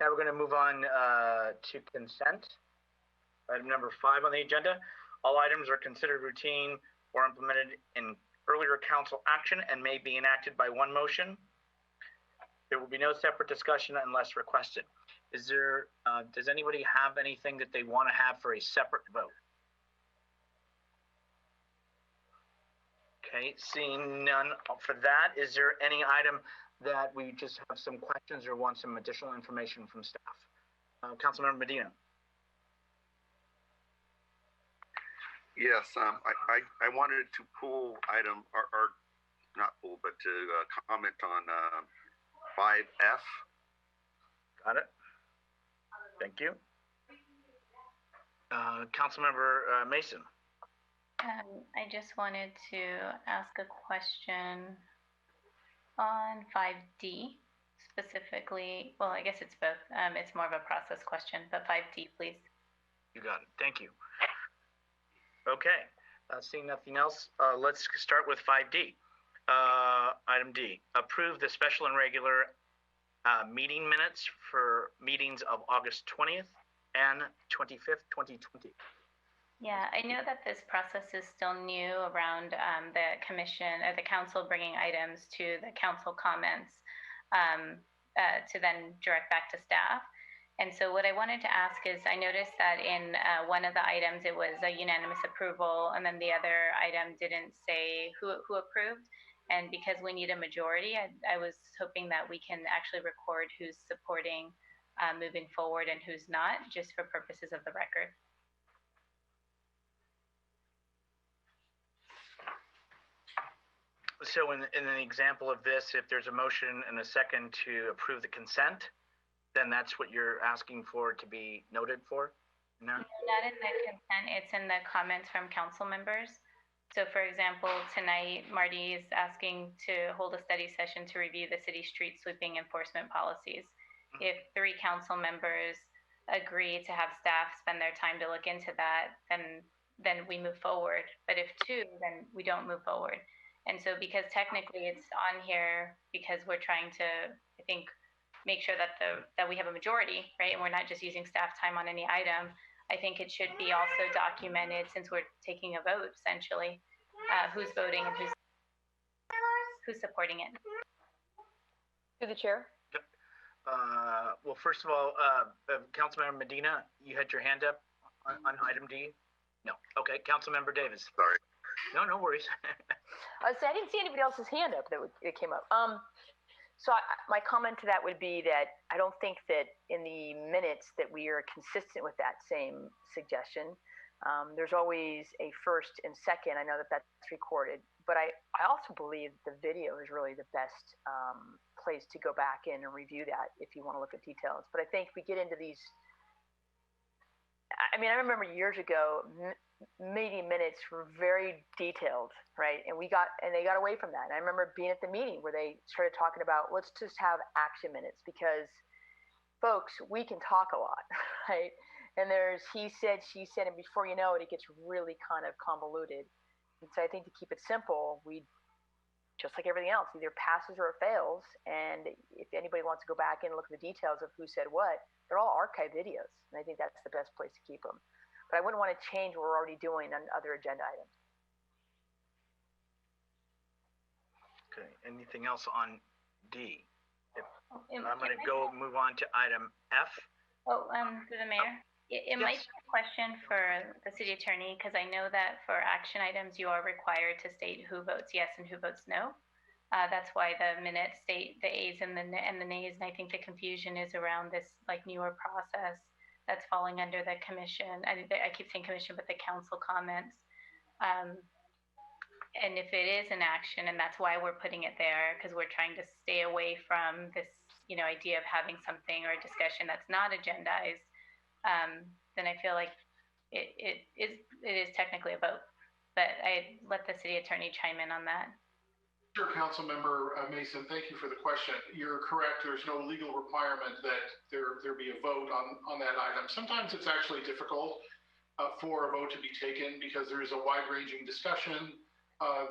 Now we're going to move on to consent. Item number 5 on the agenda. All items are considered routine or implemented in earlier council action and may be enacted by one motion. There will be no separate discussion unless requested. Does anybody have anything that they want to have for a separate vote? Okay, seeing none for that, is there any item that we just have some questions or want some additional information from staff? Councilmember Medina. Yes, I wanted to pull item, or not pull, but to comment on 5F. Got it. Thank you. Councilmember Mason. I just wanted to ask a question on 5D specifically. Well, I guess it's both. It's more of a process question, but 5D, please. You got it. Thank you. Okay. Seeing nothing else, let's start with 5D. Item D, approve the special and regular meeting minutes for meetings of August 20th and 25th, 2020. Yeah, I know that this process is still new around the commission or the council bringing items to the council comments to then direct back to staff. And so what I wanted to ask is, I noticed that in one of the items, it was a unanimous approval, and then the other item didn't say who approved. And because we need a majority, I was hoping that we can actually record who's supporting moving forward and who's not, just for purposes of the record. So in an example of this, if there's a motion and a second to approve the consent, then that's what you're asking for to be noted for? No? Not in the consent, it's in the comments from council members. So for example, tonight, Marty is asking to hold a study session to review the city street sweeping enforcement policies. If 3 council members agree to have staff spend their time to look into that, then we move forward. But if 2, then we don't move forward. And so because technically it's on here because we're trying to, I think, make sure that we have a majority, right? And we're not just using staff time on any item. I think it should be also documented, since we're taking a vote, essentially, who's voting and who's supporting it. Through the chair. Yep. Well, first of all, Councilmember Medina, you had your hand up on item D? No. Okay, Councilmember Davis. Sorry. No worries. So I didn't see anybody else's hand up that came up. So my comment to that would be that I don't think that in the minutes that we are consistent with that same suggestion. There's always a first and second. I know that that's recorded, but I also believe the video is really the best place to go back in and review that if you want to look at details. But I think we get into these. I mean, I remember years ago, meeting minutes were very detailed, right? And they got away from that. And I remember being at the meeting where they started talking about, let's just have action minutes, because folks, we can talk a lot, right? And there's he said, she said, and before you know it, it gets really kind of convoluted. And so I think to keep it simple, we, just like everything else, either passes or it fails. And if anybody wants to go back and look at the details of who said what, they're all archived videos. And I think that's the best place to keep them. But I wouldn't want to change what we're already doing on other agenda items. Okay, anything else on D? I'm going to move on to item F. Through the mayor. It Yes. might be a question for the city attorney, because I know that for action items, you are required to state who votes yes and who votes no. That's why the minutes state the A's and the nays, and I think the confusion is around this like newer process that's falling under the commission. I keep saying commission, but the council comments. And if it is an action, and that's why we're putting it there, because we're trying to stay away from this, idea of having something or a discussion that's not agendized, then I feel like it is technically a vote. But I let the city attorney chime in on that. Sure, Councilmember Mason, thank you for the question. You're correct. There's no legal requirement that there be a vote on that item. Sometimes it's actually difficult for a vote to be taken because there is a wide-ranging discussion.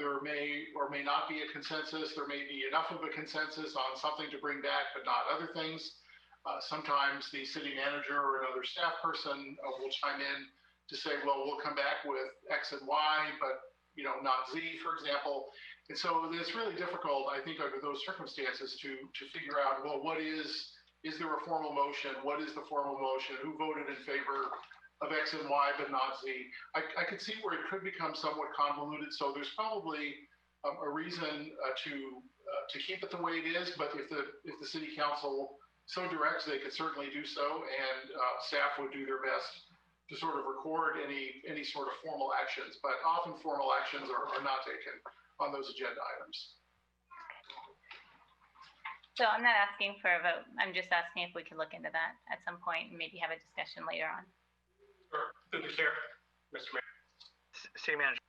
There may or may not be a consensus. There may be enough of a consensus on something to bring back, but not other things. Sometimes the city manager or another staff person will chime in to say, well, we'll come back with X and Y, but not Z, for example. And so it's really difficult, I think, under those circumstances to figure out, well, is there a formal motion? What is the formal motion? Who voted in favor of X and Y, but not Z? I could see where it could become somewhat convoluted. So there's probably a reason to keep it the way it is. But if the city council so directs, they could certainly do so, and staff would do their best to sort of record any sort of formal actions. But often formal actions are not taken on those agenda items. So I'm not asking for a vote. I'm just asking if we can look into that at some point and maybe have a discussion later on. Sure. Through the chair, Mr. Mayor. City Manager.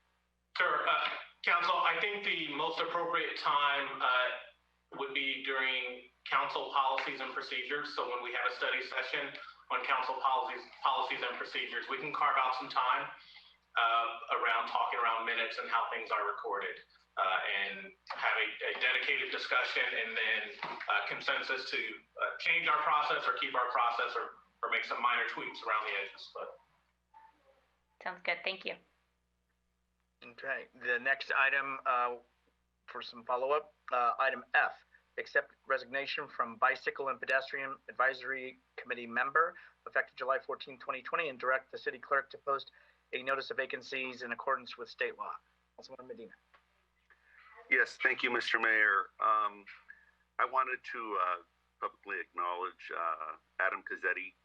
Sure. Council, I think the most appropriate time would be during council policies and procedures. So when we have a study session on council policies and procedures, we can carve out some time around talking around minutes and how things are recorded. And have a dedicated discussion and then consensus to change our process or keep our process or make some minor tweaks around the edges. But Sounds good. Thank you. Okay. The next item for some follow-up, item F, accept resignation from Bicycle and Pedestrian Advisory Committee member effective July 14, 2020, and direct the city clerk to post a notice of vacancies in accordance with state law. Councilman Medina. Yes, thank you, Mr. Mayor. I wanted to publicly acknowledge Adam Cazzetti,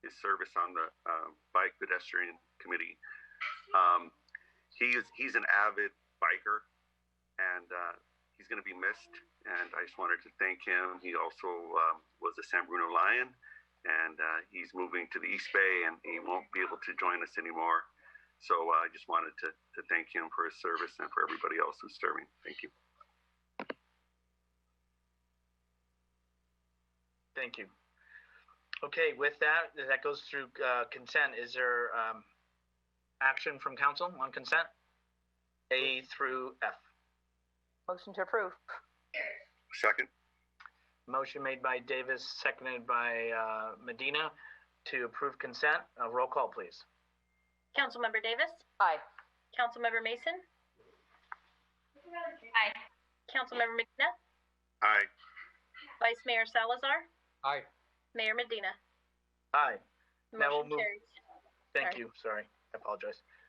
his service on the Bike Pedestrian Committee. He's an avid biker, and he's going to be missed. And I just wanted to thank him. He also was a San Bruno Lion, and he's moving to the East Bay, and he won't be able to join us anymore. So I just wanted to thank him for his service and for everybody else who's serving. Thank you. Thank you. Okay, with that goes through consent. Is there action from council on consent? A through F. Motion to approve. Second. Motion made by Davis, seconded by Medina to approve consent. Roll call, please. Councilmember Davis? Aye. Councilmember Mason? Aye. Councilmember Medina? Aye. Vice Mayor Salazar? Aye. Mayor Medina? Aye. Now we'll Motion move. carries. Thank Sorry. you. Sorry, I apologize.